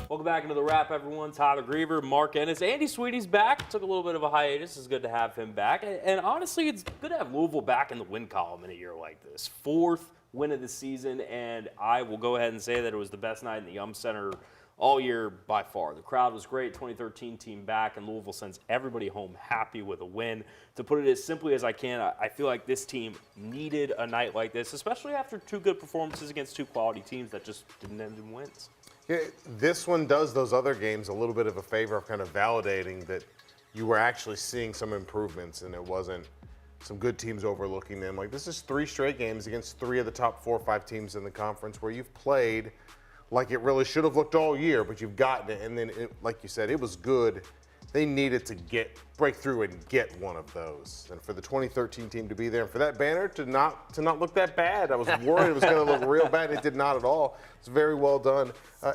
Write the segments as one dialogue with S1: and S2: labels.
S1: Welcome back into the wrap, everyone. Tyler Greever, Mark Ennis, Andy Sweeney's back. Took a little bit of a hiatus. It's good to have him back. And honestly, it's good to have Louisville back in the win column in a year like this. Fourth win of the season, and I will go ahead and say that it was the best night in the Yum Center all year by far. The crowd was great. 2013 team back, and Louisville sends everybody home happy with a win. To put it as simply as I can, I feel like this team needed a night like this, especially after two good performances against two quality teams that just didn't end in wins.
S2: Yeah, this one does those other games a little bit of a favor of kind of validating that you were actually seeing some improvements and it wasn't some good teams overlooking them. Like, this is 3 straight games against 3 of the top 4 or 5 teams in the conference where you've played like it really should have looked all year, but you've gotten it. And then, like you said, it was good. They needed to break through and get one of those. And for the 2013 team to be there, and for that banner to not look that bad. I was worried it was going to look real bad. It did not at all. It's very well done.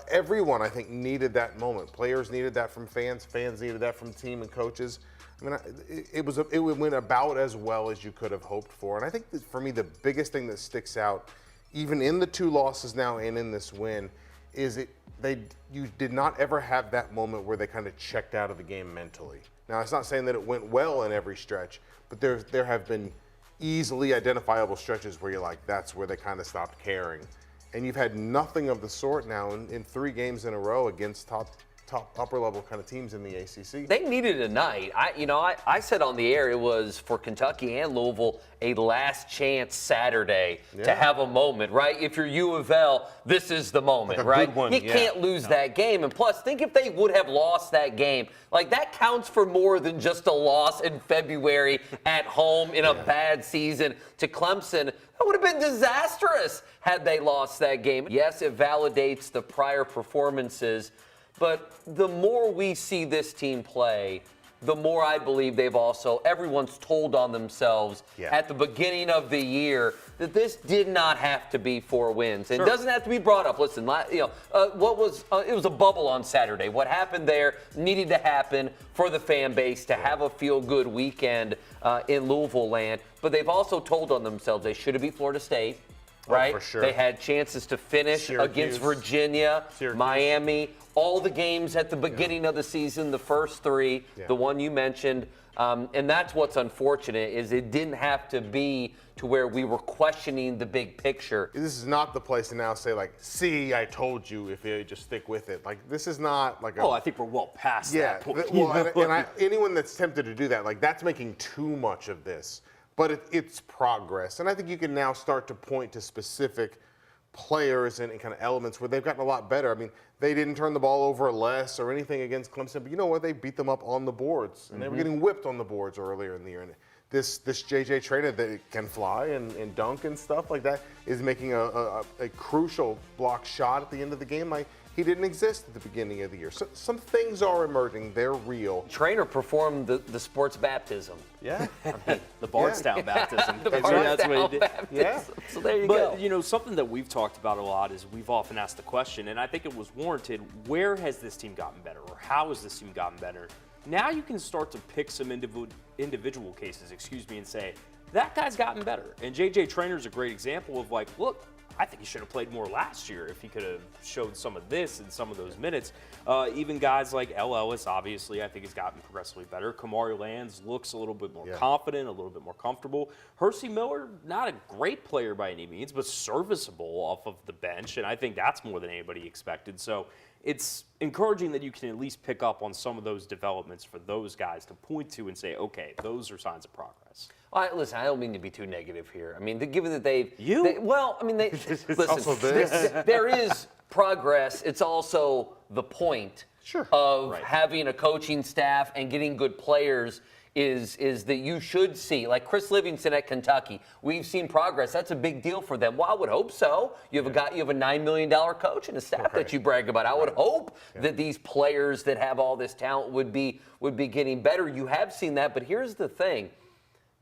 S2: Everyone, I think, needed that moment. Players needed that from fans. Fans needed that from team and coaches. I mean, it went about as well as you could have hoped for. And I think that for me, the biggest thing that sticks out, even in the 2 losses now and in this win, is you did not ever have that moment where they kind of checked out of the game mentally. Now, it's not saying that it went well in every stretch, but there have been easily identifiable stretches where you're like, that's where they kind of stopped caring. And you've had nothing of the sort now in 3 games in a row against top upper level kind of teams in the ACC.
S3: They needed a night. I said on the air it was for Kentucky and Louisville a last chance Saturday to have a moment, right? If you're UofL, this is the moment,
S2: like a
S3: right?
S2: good one,
S3: You can't lose that game. And plus, think if they would have lost that game, like that counts for more than just a loss in February at home in a bad season to Clemson. That would have been disastrous had they lost that game. Yes, it validates the prior performances. But the more we see this team play, the more I believe everyone's told on themselves at the beginning of the year that this did not have to be 4 wins. It doesn't have to be brought up. Listen, it was a bubble on Saturday. What happened there needed to happen for the fan base to have a feel-good weekend in Louisville land. But they've also told on themselves they should have beat Florida State. Right?
S2: For sure.
S3: They had chances to finish against Virginia, Miami, all the games at the beginning of the season, the first 3, the one you mentioned. And that's what's unfortunate is it didn't have to be to where we were questioning the big picture.
S2: This is not the place to now say, like, see, I told you if you just stick with it. Like, this is not like
S1: I think we're well past that point.
S2: Well, anyone that's tempted to do that, like, that's making too much of this. But it's progress. And I think you can now start to point to specific players and kind of elements where they've gotten a lot better. I mean, they didn't turn the ball over less or anything against Clemson, but you know what? They beat them up on the boards. And they were getting whipped on the boards earlier in the year. And this JJ Trainer that can fly and dunk and stuff like that is making a crucial block shot at the end of the game. Like, he didn't exist at the beginning of the year. So some things are emerging. They're real.
S3: Trainer performed the sports baptism.
S2: Yeah.
S1: The Bardstown baptism.
S3: The Bardstown baptism.
S2: Yeah.
S3: So there you go.
S1: But, something that we've talked about a lot is we've often asked the question, and I think it was warranted, where has this team gotten better or how has this team gotten better? Now you can start to pick some individual cases, and say, that guy's gotten better. And JJ Trainer's a great example of like, look, I think he should have played more last year if he could have showed some of this in some of those minutes. Even guys like L. Ellis, obviously, I think has gotten progressively better. Kamari Lands looks a little bit more confident, a little bit more comfortable. Hersey Miller, not a great player by any means, but serviceable off of the bench, and I think that's more than anybody expected. So it's encouraging that you can at least pick up on some of those developments for those guys to point to and say, okay, those are signs of progress.
S3: Listen, I don't mean to be too negative here. I mean, given that listen,
S2: also
S3: there is progress. It's also the point of having a coaching staff and getting good players is that you should see, like Chris Livingston at Kentucky. We've seen progress. That's a big deal for them. Well, I would hope so. You have a $9 million coach and a staff that you brag about. I would hope that these players that have all this talent would be getting better. You have seen that, but here's the thing.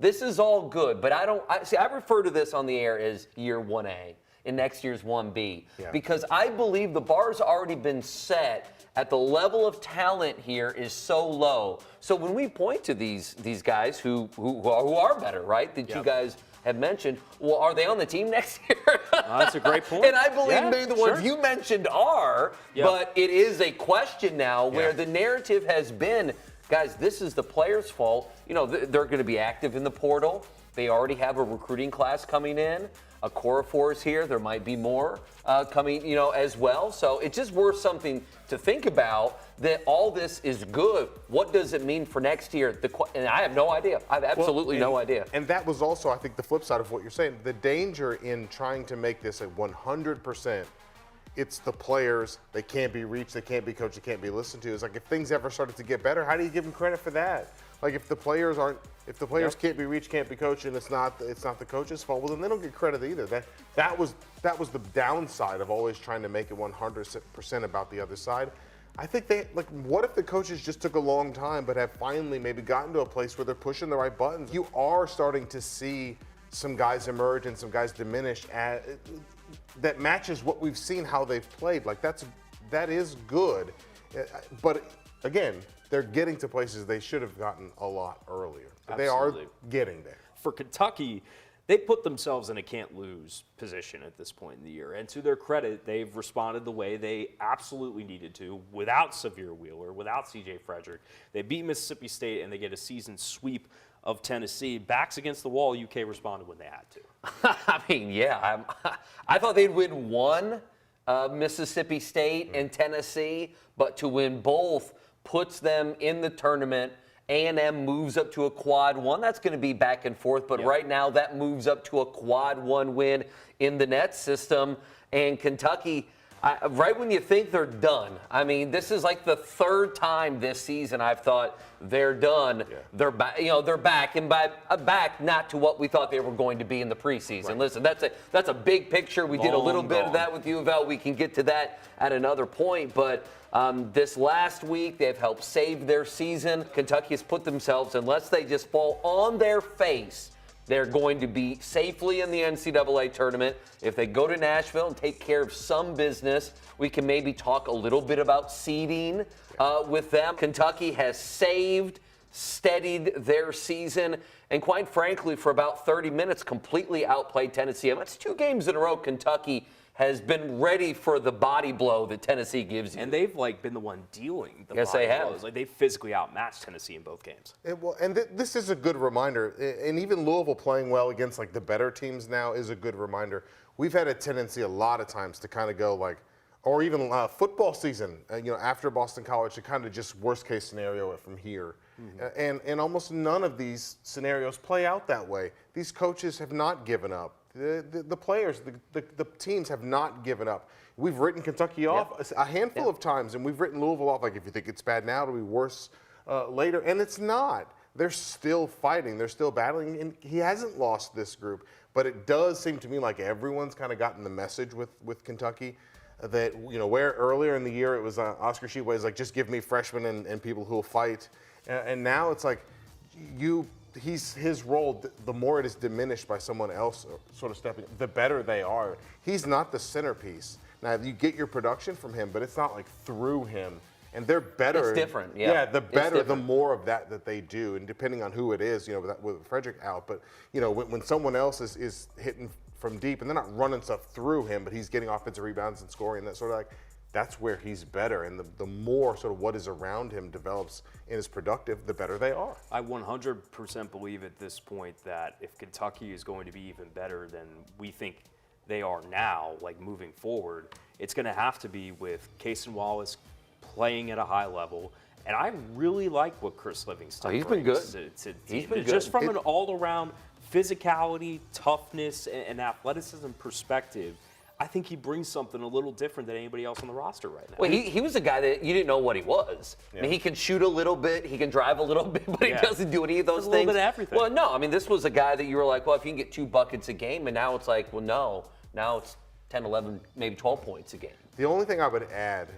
S3: This is all good, but I refer to this on the air as year 1A and next year's 1B because I believe the bar's already been set at the level of talent here is so low. So when we point to these guys who are better, right, that you guys have mentioned, well, are they on the team next year?
S1: That's a great point.
S3: And I believe maybe the ones you mentioned are, but it is a question now where the narrative has been, guys, this is the players' fault. You know, they're going to be active in the portal. They already have a recruiting class coming in. A core of 4 is here. There might be more coming, you know, as well. So it's just worth something to think about that all this is good. What does it mean for next year? And I have no idea. I have absolutely no idea.
S2: And that was also, I think, the flip side of what you're saying. The danger in trying to make this a 100%, it's the players, they can't be reached, they can't be coached, they can't be listened to. It's like if things ever started to get better, how do you give them credit for that? Like if the players can't be reached, can't be coached, and it's not the coach's fault, well then they don't get credit either. That was the downside of always trying to make it 100% about the other side. I think what if the coaches just took a long time but have finally maybe gotten to a place where they're pushing the right buttons? You are starting to see some guys emerge and some guys diminish that matches what we've seen how they've played. Like that is good. But again, they're getting to places they should have gotten a lot earlier. They are getting there.
S1: For Kentucky, they put themselves in a can't-lose position at this point in the year. And to their credit, they've responded the way they absolutely needed to without Severe Wheeler, without C.J. Frederick. They beat Mississippi State, and they get a season sweep of Tennessee. Backs against the wall, UK responded when they had to.
S3: I mean, yeah. I thought they'd win one, Mississippi State and Tennessee, but to win both puts them in the tournament. A&M moves up to a quad 1. That's going to be back and forth, but right now that moves up to a quad 1 win in the net system. And Kentucky, right when you think they're done, I mean, this is like the third time this season I've thought they're done. Yeah. They're back. You know, they're back, and by back not to what we thought they were going to be in the preseason. Right. Listen, that's a big picture. We did a little bit of that with UofL. We can get to that at another point, but. This last week, they've helped save their season. Kentucky has put themselves, unless they just fall on their face, they're going to be safely in the NCAA tournament. If they go to Nashville and take care of some business, we can maybe talk a little bit about seeding with them. Kentucky has steadied their season, and quite frankly, for about 30 minutes, completely outplayed Tennessee. And that's 2 games in a row Kentucky has been ready for the body blow that Tennessee gives you.
S1: And they've been the one dealing the body
S3: they have.
S1: blows. Like they physically outmatched Tennessee in both games.
S2: This is a good reminder, and even Louisville playing well against the better teams now is a good reminder. We've had a tendency a lot of times to kind of go or even football season, after Boston College, to kind of just worst case scenario it from here. Mm-hmm. And almost none of these scenarios play out that way. These coaches have not given up. The players, the teams have not given up. We've written Kentucky off a handful of times, and we've written Louisville off. If you think it's bad now, it'll be worse later. And it's not. They're still fighting. They're still battling. And he hasn't lost this group. But it does seem to me like everyone's kind of gotten the message with Kentucky that, where earlier in the year it was Oscar Tshiebwe's just give me freshmen and people who will fight. And now it's his role, the more it is diminished by someone else sort of stepping, the better they are. He's not the centerpiece. Now, you get your production from him, but it's not through him. And they're better.
S3: It's different, yeah.
S2: Yeah, the better, the more of that they do. And depending on who it is, with Frederick out. But, when someone else is hitting from deep, and they're not running stuff through him, but he's getting offensive rebounds and scoring, and that sort of that's where he's better. And the more sort of what is around him develops and is productive, the better they are.
S1: I 100% believe at this point that if Kentucky is going to be even better than we think they are now, moving forward, it's going to have to be with Cason Wallace playing at a high level. And I really like what Chris Livingston
S3: he's been good.
S1: He's been good. Just from an all-around physicality, toughness, and athleticism perspective, I think he brings something a little different than anybody else on the roster right now.
S3: Well, he was a guy that you didn't know what he was. Yeah. I mean, he can shoot a little bit, he can drive a little bit, but he doesn't do any of those things. A little bit of everything. Well, no, I mean, this was a guy that you were like, well, if you can get 2 buckets a game, and now it's no. Now it's 10, 11, maybe 12 points a game.
S2: The only thing I would add,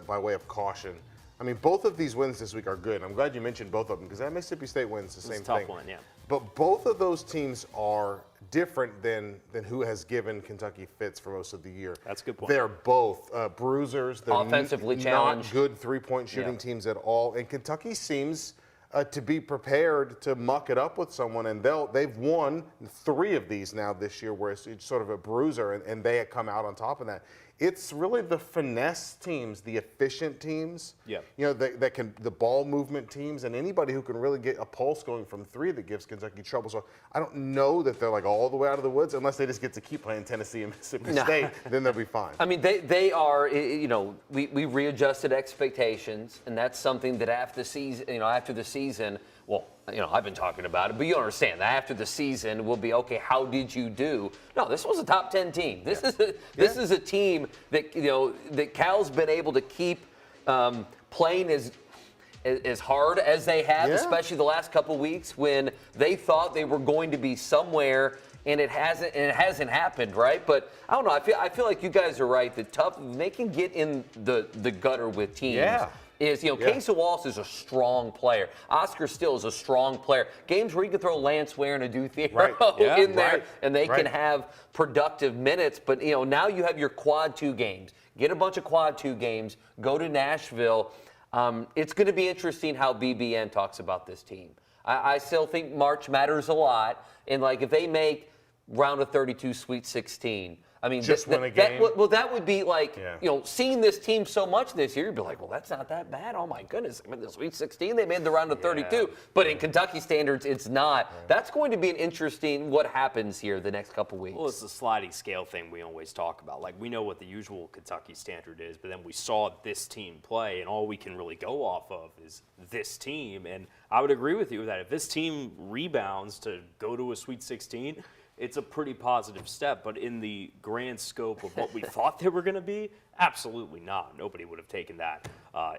S2: by way of caution, I mean, both of these wins this week are good. I'm glad you mentioned both of them because that Mississippi State win's the same thing.
S1: It's a tough one, yeah.
S2: But both of those teams are different than who has given Kentucky fits for most of the year.
S1: That's a good point.
S2: They're both bruisers. They're
S3: offensively challenged.
S2: Not good three-point shooting teams at all. And Kentucky seems to be prepared to muck it up with someone, and they've won 3 of these now this year, where it's sort of a bruiser, and they come out on top of that. It's really the finesse teams, the efficient teams, that can, the ball movement teams, and anybody who can really get a pulse going from 3 that gives Kentucky trouble. So I don't know that they're like all the way out of the woods, unless they just get to keep playing Tennessee and Mississippi State, then they'll be fine.
S3: I mean, they are, we readjusted expectations, and that's something that after the season, well, I've been talking about it, but you understand that after the season, we'll be, okay, how did you do? No, this was a top 10 team. This is a team that, that Cal's been able to keep playing as hard as they have, especially the last couple weeks when they thought they were going to be somewhere, and it hasn't happened, right? But I don't know. I feel like you guys are right. They can get in the gutter with teams. Yeah. Casey Wallace is a strong player. Oscar Still is a strong player. Games where you can throw Lance Ware and Adu Thiero in there, and they can have productive minutes. But, now you have your quad 2 games. Get a bunch of quad 2 games. Go to Nashville. It's going to be interesting how BBN talks about this team. I still think March matters a lot. And, if they make round of 32 Sweet 16, I mean,
S2: just win a game.
S3: That would be like, seeing this team so much this year, you'd be like, well, that's not that bad. Oh, my goodness. I mean, the Sweet 16, they made the round of 32. But in Kentucky standards, it's not. That's going to be an interesting what happens here the next couple weeks.
S1: Well, it's the sliding scale thing we always talk about. Like, we know what the usual Kentucky standard is, but then we saw this team play, and all we can really go off of is this team. And I would agree with you that if this team rebounds to go to a Sweet 16, it's a pretty positive step, but in the grand scope of what we thought they were going to be, absolutely not. Nobody would have taken that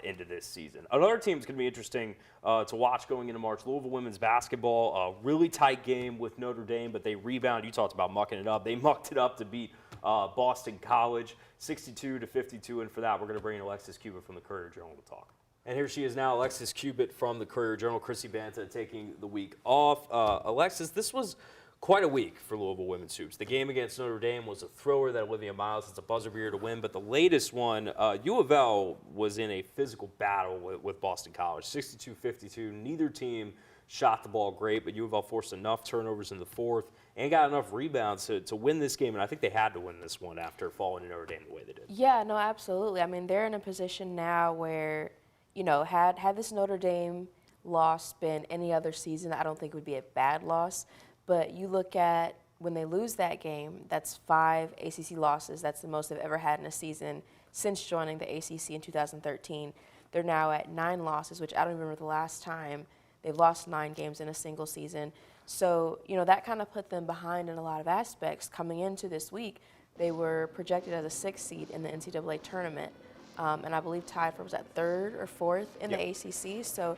S1: into this season. Another team is going to be interesting to watch going into March. Louisville women's basketball, a really tight game with Notre Dame, but they rebounded. You talked about mucking it up. They mucked it up to beat Boston College, 62-52, and for that, we're going to bring in Alexis Cubit from the Courier-Journal to talk. And here she is now, Alexis Cubit from the Courier-Journal. Chrissy Banta taking the week off. Alexis, this was quite a week for Louisville women's hoops. The game against Notre Dame was a thrower that Olivia Miles has a buzzer beater to win, but the latest one, UofL was in a physical battle with Boston College, 62-52. Neither team shot the ball great, but UofL forced enough turnovers in the fourth and got enough rebounds to win this game, and I think they had to win this one after falling to Notre Dame the way they did.
S4: Yeah, no, absolutely. I mean, they're in a position now where, had this Notre Dame loss been any other season, I don't think it would be a bad loss. But you look at when they lose that game, that's 5 ACC losses. That's the most they've ever had in a season since joining the ACC in 2013. They're now at 9 losses, which I don't remember the last time they've lost 9 games in a single season. So, that kind of put them behind in a lot of aspects. Coming into this week, they were projected as a 6th seed in the NCAA tournament, and I believe tied for, was that 3rd or 4th in the ACC? So,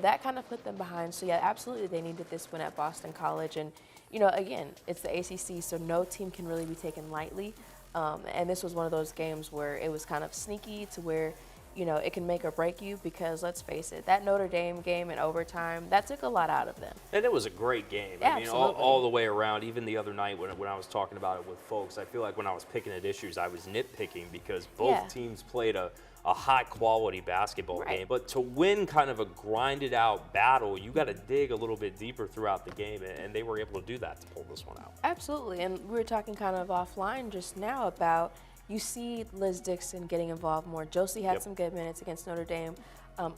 S4: that kind of put them behind. So, yeah, absolutely they needed this win at Boston College. And, again, it's the ACC, so no team can really be taken lightly. And this was one of those games where it was kind of sneaky to where, it can make or break you because, let's face it, that Notre Dame game in overtime, that took a lot out of them.
S1: And it was a great game.
S4: Yeah,
S1: I mean, all the way around. Even the other night when I was talking about it with folks, I feel like when I was picking at issues, I was nitpicking because both teams played a high-quality basketball game. But to win kind of a grinded-out battle, you got to dig a little bit deeper throughout the game, and they were able to do that to pull this one out.
S4: Absolutely, and we were talking kind of offline just now about you see Liz Dixon getting involved more. Josie had some good minutes against Notre Dame.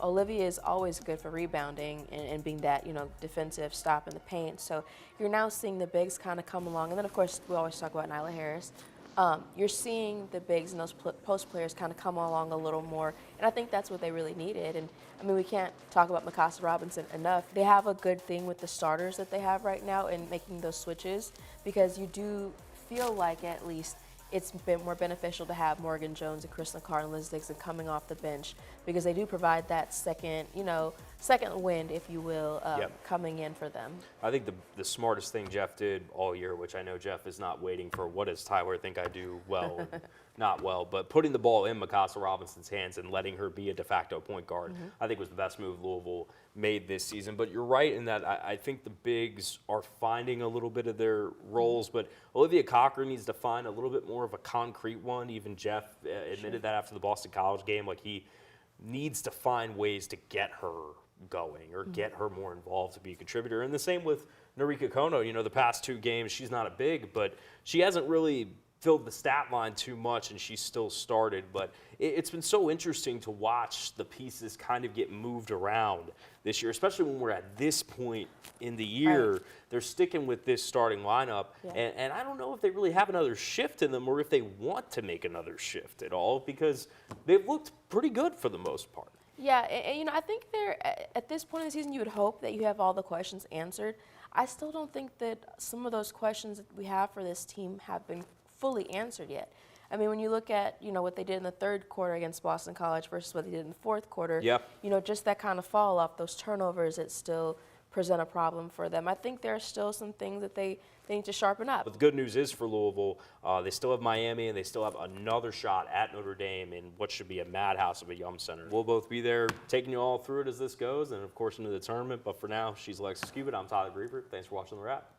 S4: Olivia is always good for rebounding and being that, defensive stop in the paint. So you're now seeing the bigs kind of come along. And then, of course, we always talk about Nyla Harris. You're seeing the bigs and those post players kind of come along a little more, and I think that's what they really needed. And I mean, we can't talk about Mikasa Robinson enough. They have a good thing with the starters that they have right now in making those switches, because you do feel like at least it's been more beneficial to have Morgan Jones and Kristen Carr and Liz Dixon coming off the bench, because they do provide that second wind, if you will, coming in for them.
S1: I think the smartest thing Jeff did all year, which I know Jeff is not waiting for what does Tyler think I do well and not well, but putting the ball in Mikasa Robinson's hands and letting her be a de facto point guard, I think was the best move Louisville made this season. But you're right in that I think the bigs are finding a little bit of their roles, but Olivia Cochran needs to find a little bit more of a concrete one. Even Jeff admitted that after the Boston College game, like he needs to find ways to get her going or get her more involved to be a contributor. And the same with Narika Kono. You know, the past 2 games, she's not a big, but she hasn't really filled the stat line too much, and she's still started. But it's been so interesting to watch the pieces kind of get moved around this year, especially when we're at this point in the year.
S4: Right.
S1: They're sticking with this starting lineup, and I don't know if they really have another shift in them or if they want to make another shift at all, because they've looked pretty good for the most part.
S4: Yeah, and you know, I think they're at this point in the season, you would hope that you have all the questions answered. I still don't think that some of those questions that we have for this team have been fully answered yet. I mean, when you look at, you know, what they did in the 3rd quarter against Boston College versus what they did in the 4th quarter, you know, just that kind of fall off, those turnovers that still present a problem for them. I think there are still some things that they need to sharpen up.
S1: But the good news is for Louisville, they still have Miami, and they still have another shot at Notre Dame in what should be a madhouse of a Yum Center. We'll both be there taking you all through it as this goes, and of course into the tournament. But for now, she's Alexis Cubit. I'm Tyler Greever. Thanks for watching The Wrap.